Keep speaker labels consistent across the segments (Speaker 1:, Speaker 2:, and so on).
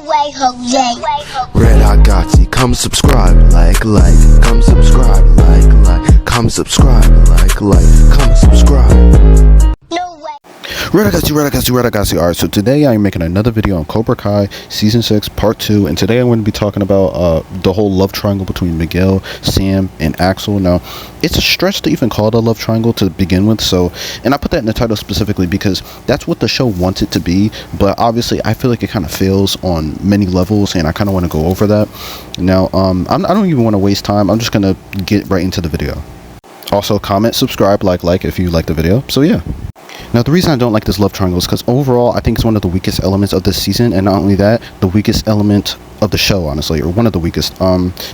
Speaker 1: way, Jose.
Speaker 2: Red Hot Gotti, come subscribe, come subscribe, come subscribe, come subscribe.
Speaker 1: No way.
Speaker 2: Red Hot Gotti. Alright, so today I'm making another video on Cobra Kai Season 6 Part 2, and today I'm going to be talking about the whole love triangle between Miguel, Sam, and Axel. Now, it's a stretch to even call it a love triangle to begin with, so, and I put that in the title specifically because that's what the show wants it to be, but obviously I feel like it kind of fails on many levels, and I kind of want to go over that. Now, I don't even want to waste time. I'm just going to get right into the video. Also, comment, subscribe, like if you like the video. So yeah. Now, the reason I don't like this love triangle is because overall, I think it's one of the weakest elements of this season, and not only that, the weakest element of the show, honestly, or one of the weakest.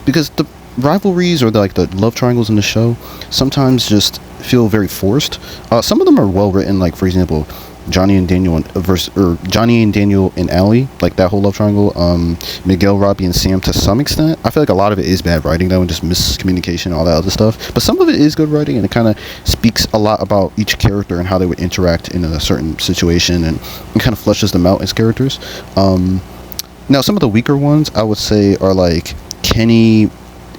Speaker 2: Because the rivalries or the love triangles in the show sometimes just feel very forced. Some of them are well written, like for example, Johnny and Daniel and Allie, like that whole love triangle. Miguel, Robbie, and Sam to some extent. I feel like a lot of it is bad writing though, and just miscommunication and all that other stuff. But some of it is good writing, and it kind of speaks a lot about each character and how they would interact in a certain situation, and it kind of fleshes them out as characters. Now, some of the weaker ones I would say are like Kenny,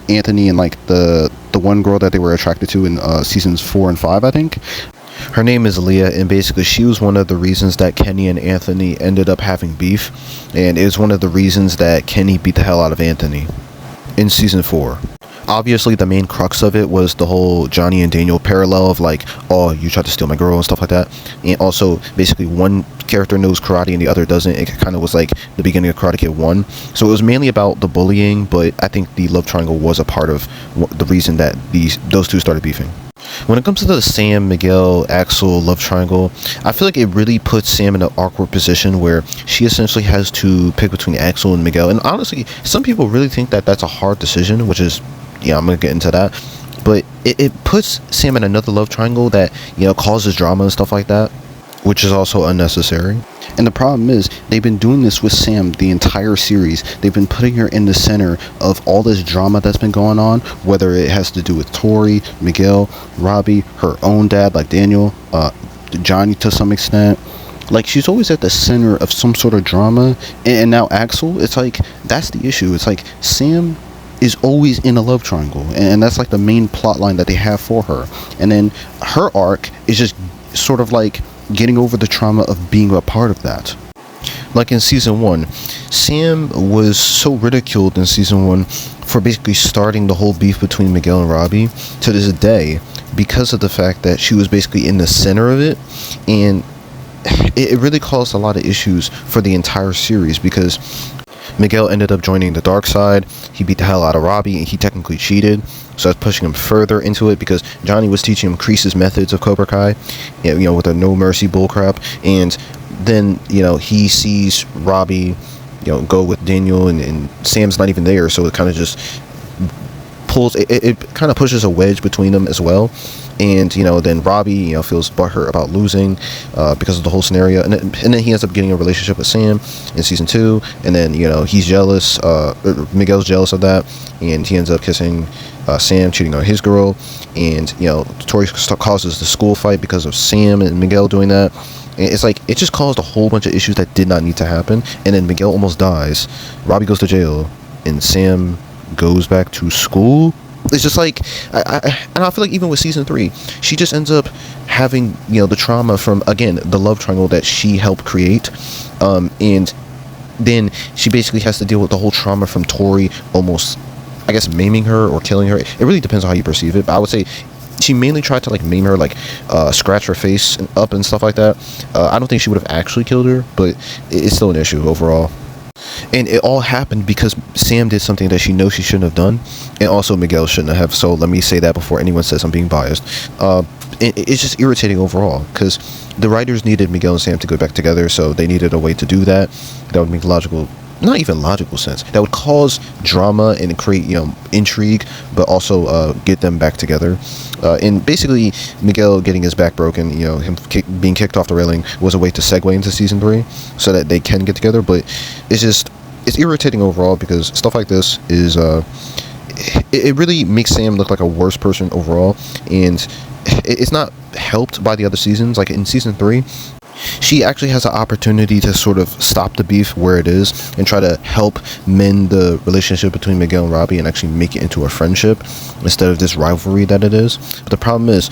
Speaker 2: Anthony, and like the one girl that they were attracted to in seasons 4 and 5, I think. Her name is Leah, and basically she was one of the reasons that Kenny and Anthony ended up having beef, and it was one of the reasons that Kenny beat the hell out of Anthony in season 4. Obviously, the main crux of it was the whole Johnny and Daniel parallel of like, oh, you tried to steal my girl and stuff like that. And also, basically, one character knows karate and the other doesn't. It kind of was like the beginning of Karate Kid 1. So it was mainly about the bullying, but I think the love triangle was a part of the reason that those two started beefing. When it comes to the Sam, Miguel, Axel love triangle, I feel like it really puts Sam in an awkward position where she essentially has to pick between Axel and Miguel. And honestly, some people really think that that's a hard decision, which is, yeah, I'm going to get into that. But it puts Sam in another love triangle that, causes drama and stuff like that, which is also unnecessary. And the problem is, they've been doing this with Sam the entire series. They've been putting her in the center of all this drama that's been going on, whether it has to do with Tori, Miguel, Robbie, her own dad, like Daniel, Johnny to some extent. Like, she's always at the center of some sort of drama. And now Axel, it's like, that's the issue. It's like, Sam is always in a love triangle. And that's like the main plot line that they have for her. And then her arc is just sort of like getting over the trauma of being a part of that. Like in season 1, Sam was so ridiculed in season 1 for basically starting the whole beef between Miguel and Robbie to this day because of the fact that she was basically in the center of it, and it really caused a lot of issues for the entire series because Miguel ended up joining the dark side. He beat the hell out of Robbie, and he technically cheated. So that's pushing him further into it because Johnny was teaching him Kreese's methods of Cobra Kai, with a no mercy bullcrap. And then, he sees Robbie, go with Daniel, and Sam's not even there. So it kind of just it kind of pushes a wedge between them as well. And then Robbie feels butthurt about losing because of the whole scenario, and then he ends up getting a relationship with Sam in season 2, and then he's jealous, Miguel's jealous of that, and he ends up kissing Sam, cheating on his girl, and Tori causes the school fight because of Sam and Miguel doing that. And it's like it just caused a whole bunch of issues that did not need to happen, and then Miguel almost dies, Robbie goes to jail, and Sam goes back to school. It's just like, I feel like even with season 3, she just ends up having, the trauma from, again, the love triangle that she helped create. And then she basically has to deal with the whole trauma from Tori almost, I guess, maiming her or killing her. It really depends on how you perceive it. But I would say she mainly tried to, maim her, scratch her face up and stuff like that. I don't think she would have actually killed her, but it's still an issue overall. And it all happened because Sam did something that she knows she shouldn't have done, and also Miguel shouldn't have. So let me say that before anyone says I'm being biased. It's just irritating overall because the writers needed Miguel and Sam to go back together, so they needed a way to do that. That would make logical, not even logical sense. That would cause drama and create, intrigue, but also get them back together. And basically, Miguel getting his back broken, him being kicked off the railing was a way to segue into season 3 so that they can get together. But it's irritating overall because stuff like this is, it really makes Sam look like a worse person overall. And it's not helped by the other seasons. Like in season 3, she actually has an opportunity to sort of stop the beef where it is and try to help mend the relationship between Miguel and Robbie and actually make it into a friendship instead of this rivalry that it is. But the problem is,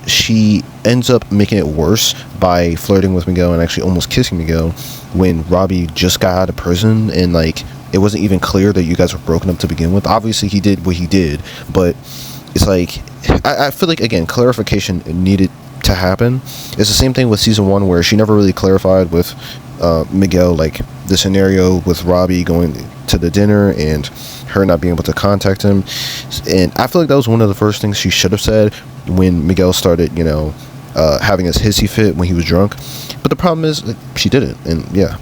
Speaker 2: she ends up making it worse by flirting with Miguel and actually almost kissing Miguel when Robbie just got out of prison, and like it wasn't even clear that you guys were broken up to begin with. Obviously he did what he did, but it's like I feel like, again, clarification needed to happen. It's the same thing with season 1 where she never really clarified with Miguel, like the scenario with Robbie going to the dinner and her not being able to contact him. And I feel like that was one of the first things she should have said when Miguel started, having his hissy fit when he was drunk. But the problem is that she didn't, and yeah.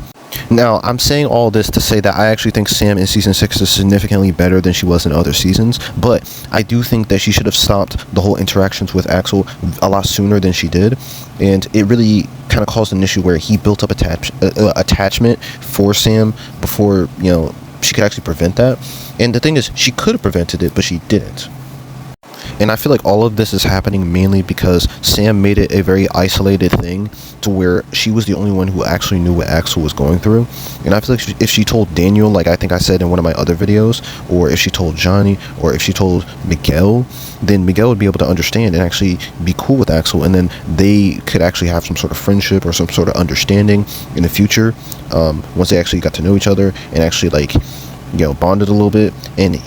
Speaker 2: Now, I'm saying all this to say that I actually think Sam in season 6 is significantly better than she was in other seasons, but I do think that she should have stopped the whole interactions with Axel a lot sooner than she did, and it really kind of caused an issue where he built up attachment for Sam before, she could actually prevent that. And the thing is, she could have prevented it, but she didn't. And I feel like all of this is happening mainly because Sam made it a very isolated thing to where she was the only one who actually knew what Axel was going through. And I feel like if she told Daniel, like I think I said in one of my other videos, or if she told Johnny, or if she told Miguel, then Miguel would be able to understand and actually be cool with Axel, and then they could actually have some sort of friendship or some sort of understanding in the future, once they actually got to know each other and actually like bonded a little bit, and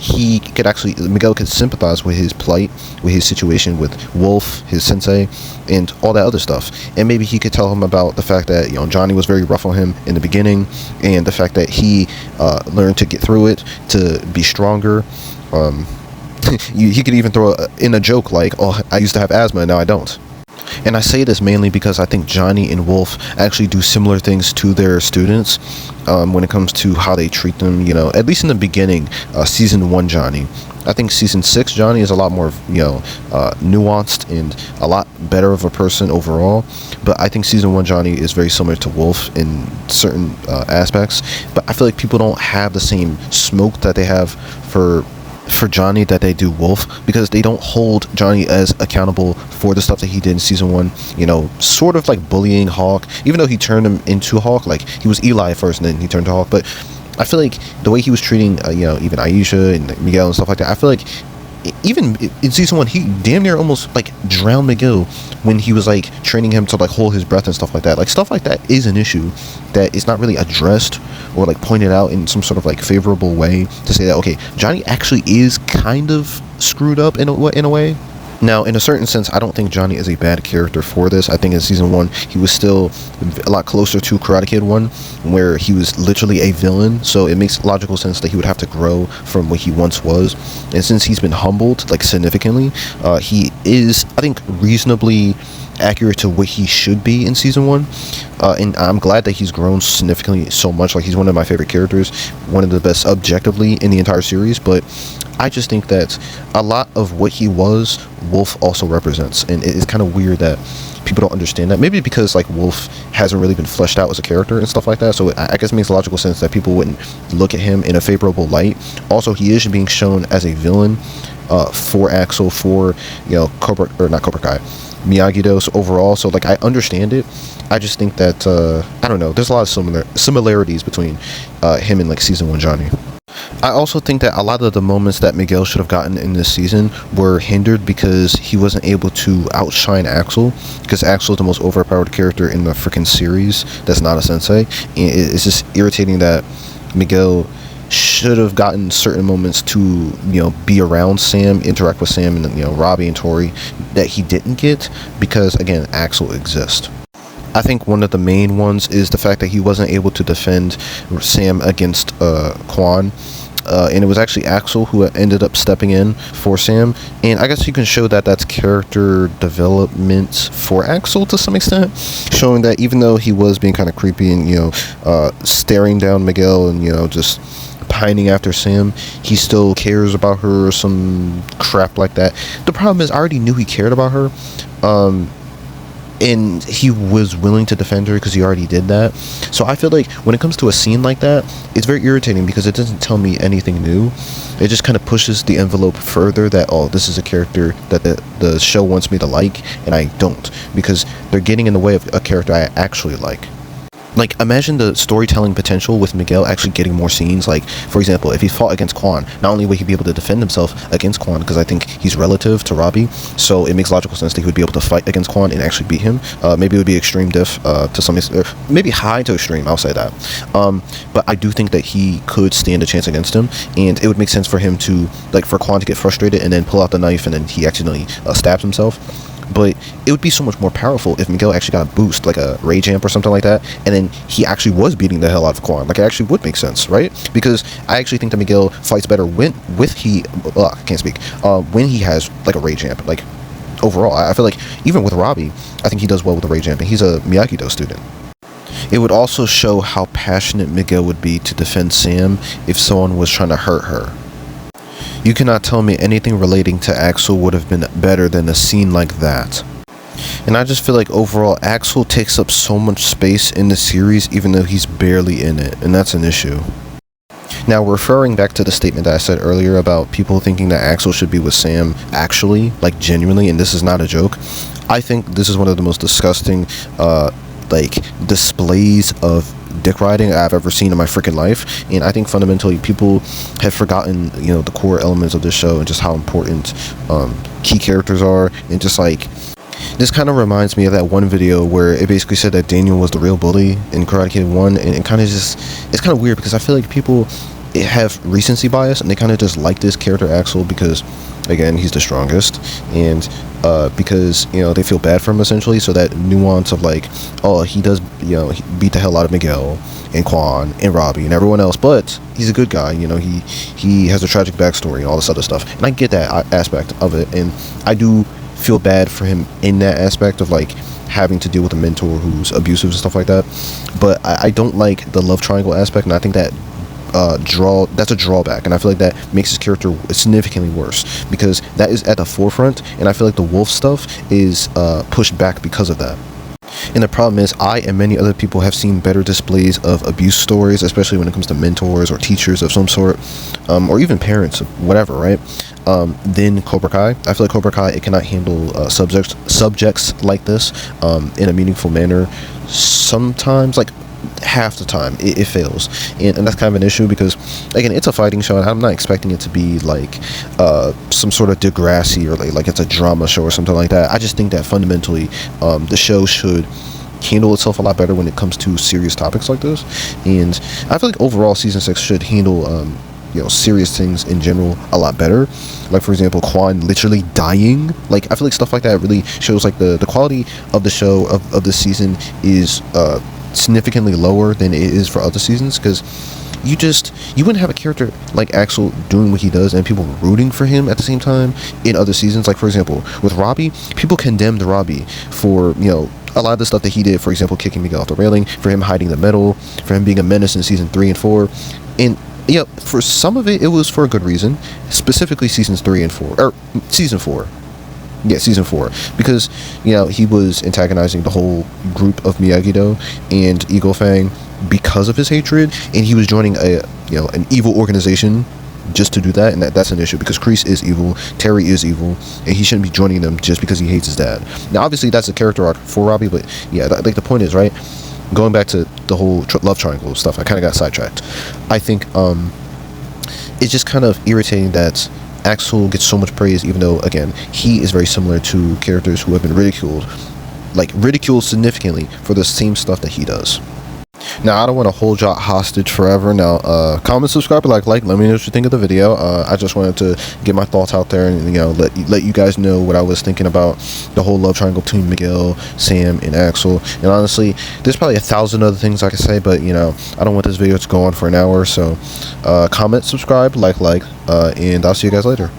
Speaker 2: Miguel could sympathize with his plight, with his situation with Wolf, his sensei, and all that other stuff. And maybe he could tell him about the fact that Johnny was very rough on him in the beginning, and the fact that he learned to get through it, to be stronger. He could even throw in a joke like, "Oh, I used to have asthma, and now I don't." And I say this mainly because I think Johnny and Wolf actually do similar things to their students when it comes to how they treat them, at least in the beginning, season 1 Johnny. I think season 6 Johnny is a lot more, nuanced and a lot better of a person overall. But I think season 1 Johnny is very similar to Wolf in certain aspects. But I feel like people don't have the same smoke that they have for Johnny that they do Wolf, because they don't hold Johnny as accountable for the stuff that he did in season 1, sort of like bullying Hawk, even though he turned him into Hawk. Like he was Eli first and then he turned to Hawk. But I feel like the way he was treating even Aisha and Miguel and stuff like that, I feel like even in season 1 he damn near almost like drowned Miguel when he was like training him to like hold his breath and stuff like that. Like stuff like that is an issue that is not really addressed or like pointed out in some sort of like favorable way to say that, okay, Johnny actually is kind of screwed up in a way. Now, in a certain sense, I don't think Johnny is a bad character for this. I think in season 1, he was still a lot closer to Karate Kid 1, where he was literally a villain. So it makes logical sense that he would have to grow from what he once was. And since he's been humbled, like significantly, he is, I think, reasonably accurate to what he should be in season 1. And I'm glad that he's grown significantly so much. Like, he's one of my favorite characters, one of the best objectively in the entire series. But I just think that a lot of what he was, Wolf also represents, and it's kind of weird that people don't understand that. Maybe because like Wolf hasn't really been fleshed out as a character and stuff like that, so I guess it makes logical sense that people wouldn't look at him in a favorable light. Also, he is being shown as a villain for Axel, for not Cobra Kai, Miyagi-Do overall. So like I understand it. I just think that I don't know, there's a lot of similarities between him and like season 1 Johnny. I also think that a lot of the moments that Miguel should have gotten in this season were hindered because he wasn't able to outshine Axel, because Axel is the most overpowered character in the freaking series that's not a sensei. And it's just irritating that Miguel should have gotten certain moments to be around Sam, interact with Sam and Robbie and Tori, that he didn't get because, again, Axel exists. I think one of the main ones is the fact that he wasn't able to defend Sam against Quan. And it was actually Axel who ended up stepping in for Sam. And I guess you can show that that's character development for Axel to some extent, showing that even though he was being kind of creepy and staring down Miguel and just pining after Sam, he still cares about her or some crap like that. The problem is, I already knew he cared about her. and he was willing to defend her because he already did that. So I feel like when it comes to a scene like that, it's very irritating because it doesn't tell me anything new. It just kind of pushes the envelope further that, oh, this is a character that the show wants me to like, and I don't, because they're getting in the way of a character I actually like. Like, imagine the storytelling potential with Miguel actually getting more scenes. Like, for example, if he fought against Quan, not only would he be able to defend himself against Quan, because I think he's relative to Robbie, so it makes logical sense that he would be able to fight against Quan and actually beat him. Maybe it would be extreme diff to some extent, maybe high to extreme, I'll say that. But I do think that he could stand a chance against him, and it would make sense for him to, like, for Quan to get frustrated and then pull out the knife and then he accidentally stabs himself. But it would be so much more powerful if Miguel actually got a boost, like a rage amp or something like that, and then he actually was beating the hell out of Quan. Like, it actually would make sense, right? Because I actually think that Miguel fights better when he has like a rage amp. Like, overall, I feel like even with Robbie, I think he does well with the rage amp, and he's a Miyagi-Do student. It would also show how passionate Miguel would be to defend Sam if someone was trying to hurt her. You cannot tell me anything relating to Axel would have been better than a scene like that. And I just feel like overall Axel takes up so much space in the series even though he's barely in it, and that's an issue. Now, referring back to the statement that I said earlier about people thinking that Axel should be with Sam actually, like genuinely, and this is not a joke, I think this is one of the most disgusting displays of dick riding I've ever seen in my freaking life. And I think fundamentally people have forgotten, the core elements of this show and just how important key characters are. And just like, this kind of reminds me of that one video where it basically said that Daniel was the real bully in Karate Kid 1, and it kind of just, it's kind of weird because I feel like people have recency bias and they kind of just like this character Axel because, again, he's the strongest, and because they feel bad for him essentially. So that nuance of like, oh, he does he beat the hell out of Miguel and Quan and Robbie and everyone else, but he's a good guy. He has a tragic backstory and all this other stuff, and I get that aspect of it, and I do feel bad for him in that aspect of like having to deal with a mentor who's abusive and stuff like that. But I don't like the love triangle aspect, and I think that that's a drawback, and I feel like that makes his character significantly worse because that is at the forefront, and I feel like the wolf stuff is pushed back because of that. And the problem is, I and many other people have seen better displays of abuse stories, especially when it comes to mentors or teachers of some sort, or even parents, whatever, right? Than Cobra Kai. I feel like Cobra Kai, it cannot handle subjects like this in a meaningful manner. Sometimes, like half the time, it fails, and that's kind of an issue because, again, it's a fighting show, and I'm not expecting it to be like some sort of Degrassi or like it's a drama show or something like that. I just think that fundamentally the show should handle itself a lot better when it comes to serious topics like this, and I feel like overall season 6 should handle serious things in general a lot better. Like, for example, Quan literally dying. Like, I feel like stuff like that really shows like the quality of the show of this season is significantly lower than it is for other seasons, because you wouldn't have a character like Axel doing what he does and people rooting for him at the same time in other seasons. Like, for example, with Robbie, people condemned Robbie for a lot of the stuff that he did, for example, kicking Miguel off the railing, for him hiding the medal, for him being a menace in season 3 and 4, and for some of it was for a good reason, specifically seasons 3 and 4, or season 4. Yeah, season 4, because he was antagonizing the whole group of Miyagi-Do and Eagle Fang because of his hatred, and he was joining an evil organization just to do that, and that's an issue because Kreese is evil, Terry is evil, and he shouldn't be joining them just because he hates his dad. Now, obviously, that's a character arc for Robbie, but yeah, like the point is, right, going back to the whole love triangle stuff, I kind of got sidetracked. I think it's just kind of irritating that Axel gets so much praise, even though, again, he is very similar to characters who have been ridiculed significantly for the same stuff that he does. Now, I don't want to hold y'all hostage forever. Now, comment, subscribe, like, let me know what you think of the video. I just wanted to get my thoughts out there and, let you guys know what I was thinking about the whole love triangle between Miguel, Sam, and Axel. And honestly, there's probably 1,000 other things I could say, but, I don't want this video to go on for an hour. So, comment, subscribe, like, and I'll see you guys later.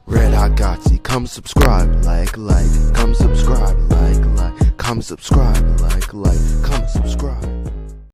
Speaker 3: Red Hot Gotsy, come subscribe, come subscribe, come subscribe, come subscribe.